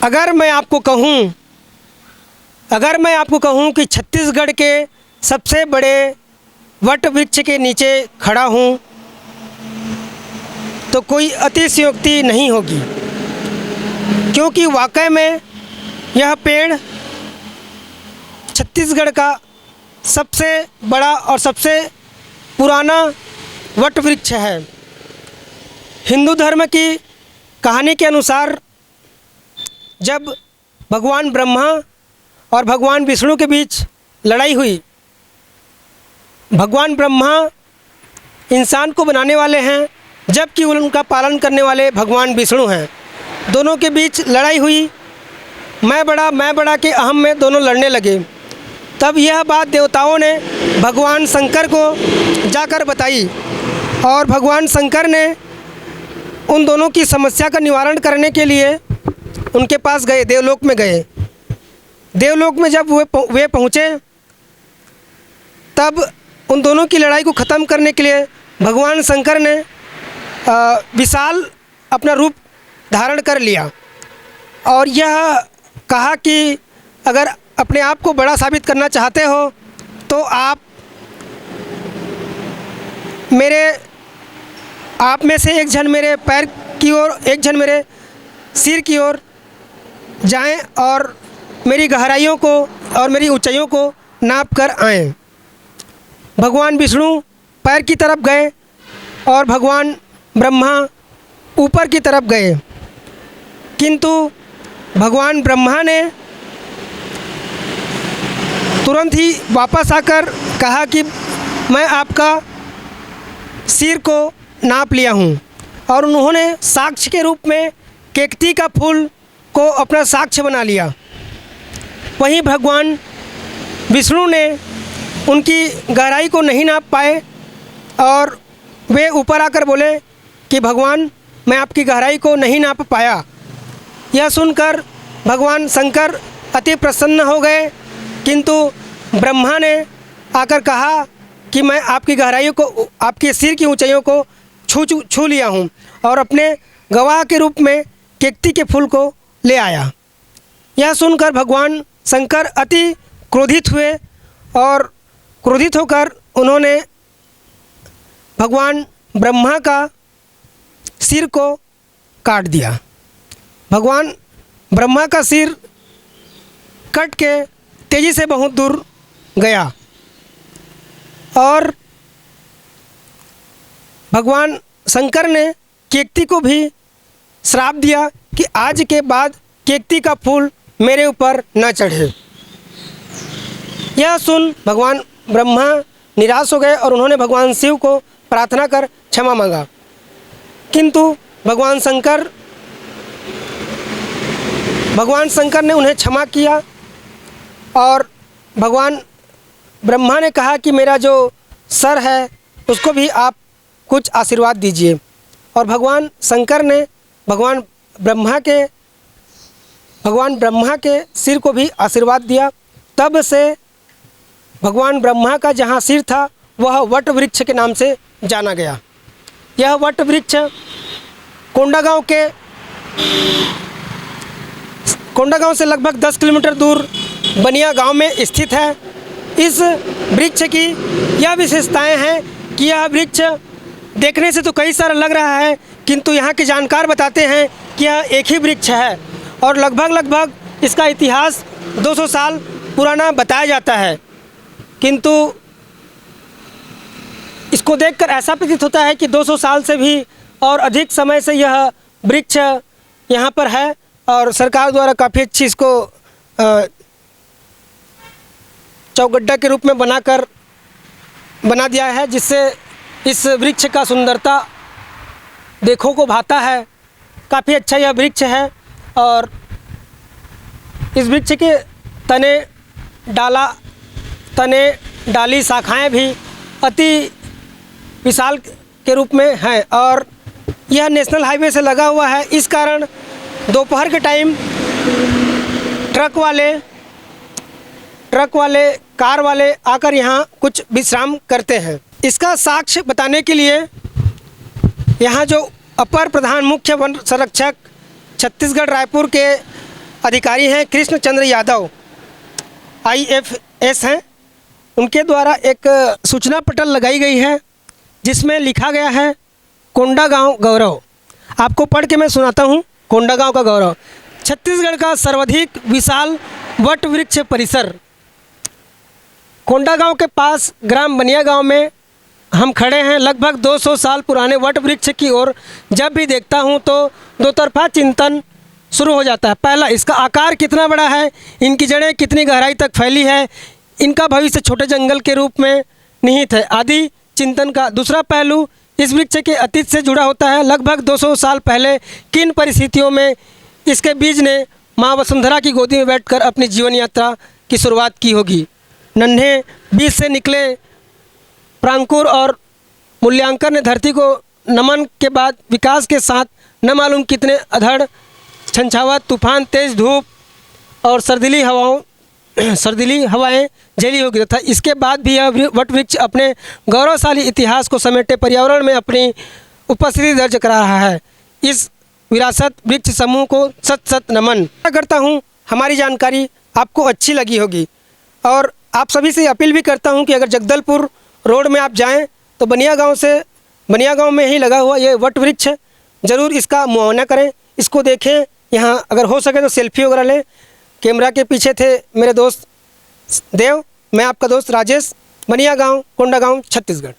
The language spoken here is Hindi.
अगर मैं आपको कहूँ कि छत्तीसगढ़ के सबसे बड़े वट वृक्ष के नीचे खड़ा हूँ तो कोई अतिशयोक्ति नहीं होगी, क्योंकि वाकई में यह पेड़ छत्तीसगढ़ का सबसे बड़ा और सबसे पुराना वट वृक्ष है। हिंदू धर्म की कहानी के अनुसार जब भगवान ब्रह्मा और भगवान विष्णु के बीच लड़ाई हुई, भगवान ब्रह्मा इंसान को बनाने वाले हैं जबकि उनका पालन करने वाले भगवान विष्णु हैं। दोनों के बीच लड़ाई हुई, मैं बड़ा के अहम में दोनों लड़ने लगे। तब यह बात देवताओं ने भगवान शंकर को जाकर बताई और भगवान शंकर ने उन दोनों की समस्या का निवारण करने के लिए उनके पास गए, देवलोक में गए। देवलोक में जब वे पहुँचे तब उन दोनों की लड़ाई को ख़त्म करने के लिए भगवान शंकर ने विशाल अपना रूप धारण कर लिया और यह कहा कि अगर अपने आप को बड़ा साबित करना चाहते हो तो आप में से एक जन मेरे पैर की ओर, एक जन मेरे सिर की ओर जाएं और मेरी गहराइयों को और मेरी ऊंचाइयों को नाप कर आएँ। भगवान विष्णु पैर की तरफ गए और भगवान ब्रह्मा ऊपर की तरफ गए, किंतु भगवान ब्रह्मा ने तुरंत ही वापस आकर कहा कि मैं आपका सिर को नाप लिया हूँ, और उन्होंने साक्ष्य के रूप में केकती का फूल को अपना साक्ष्य बना लिया। वहीं भगवान विष्णु ने उनकी गहराई को नहीं नाप पाए और वे ऊपर आकर बोले कि भगवान मैं आपकी गहराई को नहीं नाप पाया। यह सुनकर भगवान शंकर अति प्रसन्न हो गए, किंतु ब्रह्मा ने आकर कहा कि मैं आपकी गहराइयों को, आपके सिर की ऊंचाइयों को छू लिया हूँ और अपने गवाह के रूप में केकती के फूल को ले आया। यह सुनकर भगवान शंकर अति क्रोधित हुए और क्रोधित होकर उन्होंने भगवान ब्रह्मा का सिर को काट दिया। भगवान ब्रह्मा का सिर कट के तेज़ी से बहुत दूर गया और भगवान शंकर ने केकती को भी श्राप दिया कि आज के बाद केकती का फूल मेरे ऊपर न चढ़े। यह सुन भगवान ब्रह्मा निराश हो गए और उन्होंने भगवान शिव को प्रार्थना कर क्षमा मांगा, किंतु भगवान शंकर ने उन्हें क्षमा किया और भगवान ब्रह्मा ने कहा कि मेरा जो सर है उसको भी आप कुछ आशीर्वाद दीजिए, और भगवान शंकर ने भगवान ब्रह्मा के सिर को भी आशीर्वाद दिया। तब से भगवान ब्रह्मा का जहाँ सिर था वह वट वृक्ष के नाम से जाना गया। यह वट वृक्ष कोंडागांव से लगभग 10 किलोमीटर दूर बनिया गांव में स्थित है। इस वृक्ष की यह विशेषताएं हैं कि यह वृक्ष देखने से तो कई सारा लग रहा है, किंतु यहाँ के जानकार बताते हैं कि यह एक ही वृक्ष है और लगभग इसका इतिहास 200 साल पुराना बताया जाता है। किंतु इसको देखकर ऐसा प्रतीत होता है कि 200 साल से भी और अधिक समय से यह वृक्ष यहाँ पर है और सरकार द्वारा काफ़ी अच्छी इसको चौगड्ढा के रूप में बना दिया है, जिससे इस वृक्ष का सुंदरता देखो को भाता है। काफ़ी अच्छा यह वृक्ष है और इस वृक्ष के डाली शाखाएं भी अति विशाल के रूप में हैं और यह नेशनल हाईवे से लगा हुआ है। इस कारण दोपहर के टाइम ट्रक वाले कार वाले आकर यहाँ कुछ विश्राम करते हैं। इसका साक्ष्य बताने के लिए यहाँ जो अपर प्रधान मुख्य वन संरक्षक छत्तीसगढ़ रायपुर के अधिकारी हैं कृष्ण चंद्र यादव, IFS हैं। उनके द्वारा एक सूचना पटल लगाई गई है जिसमें लिखा गया है कोंडागांव गौरव। आपको पढ़ के मैं सुनाता हूँ। कोंडागांव का गौरव, छत्तीसगढ़ का सर्वाधिक विशाल वट वृक्ष परिसर। कोंडागांव के पास ग्राम बनिया गांव में हम खड़े हैं। लगभग 200 साल पुराने वट वृक्ष की ओर जब भी देखता हूं तो दो तरफा चिंतन शुरू हो जाता है। पहला, इसका आकार कितना बड़ा है, इनकी जड़ें कितनी गहराई तक फैली है, इनका भविष्य छोटे जंगल के रूप में निहित है आदि चिंतन का। दूसरा पहलू इस वृक्ष के अतीत से जुड़ा होता है। लगभग 200 साल पहले किन परिस्थितियों में इसके बीज ने माँ वसुंधरा की गोदी में बैठकर अपनी जीवन यात्रा की शुरुआत की होगी। नन्हे बीज से निकले प्रांकुर और मूल्यांकन ने धरती को नमन के बाद विकास के साथ न मालूम कितने अधड़ छंछावत तूफान, तेज धूप और सर्दीली हवाएं झेली होगी तथा इसके बाद भी यह वट वृक्ष अपने गौरवशाली इतिहास को समेटे पर्यावरण में अपनी उपस्थिति दर्ज करा रहा है। इस विरासत वृक्ष समूह को सत सत नमन। आशा करता हूँ हमारी जानकारी आपको अच्छी लगी होगी और आप सभी से अपील भी करता हूँ कि अगर जगदलपुर रोड में आप जाएं तो बनिया गांव में ही लगा हुआ ये वट वृक्ष ज़रूर इसका मुआयना करें, इसको देखें। यहाँ अगर हो सके तो सेल्फी वगैरह लें। कैमरा के पीछे थे मेरे दोस्त देव, मैं आपका दोस्त राजेश, बनिया गांव, कोंडागांव, छत्तीसगढ़।